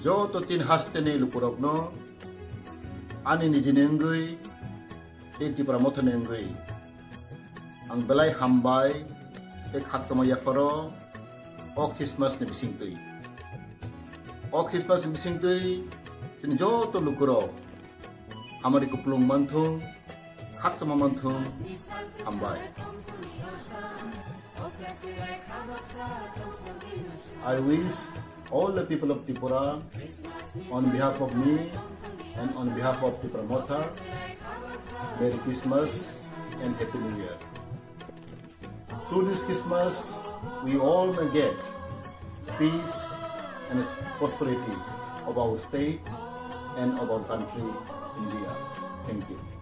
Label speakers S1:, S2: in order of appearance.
S1: Jo to tin hastene Lokorok no ani nijinengui eti pramothenengui ang belai hambai te Khakaham Yapharo o Christmas ni bisingtui o Christmas ni bisingtui tin jo to Lokorok amari kuplung manthung Khakaham manthung hambai. I wish all the people of Tripura, on behalf of me and on behalf of the promoter, Merry Christmas and Happy New Year. Through this Christmas, we all may get peace and prosperity of our state and of our country, India. Thank you.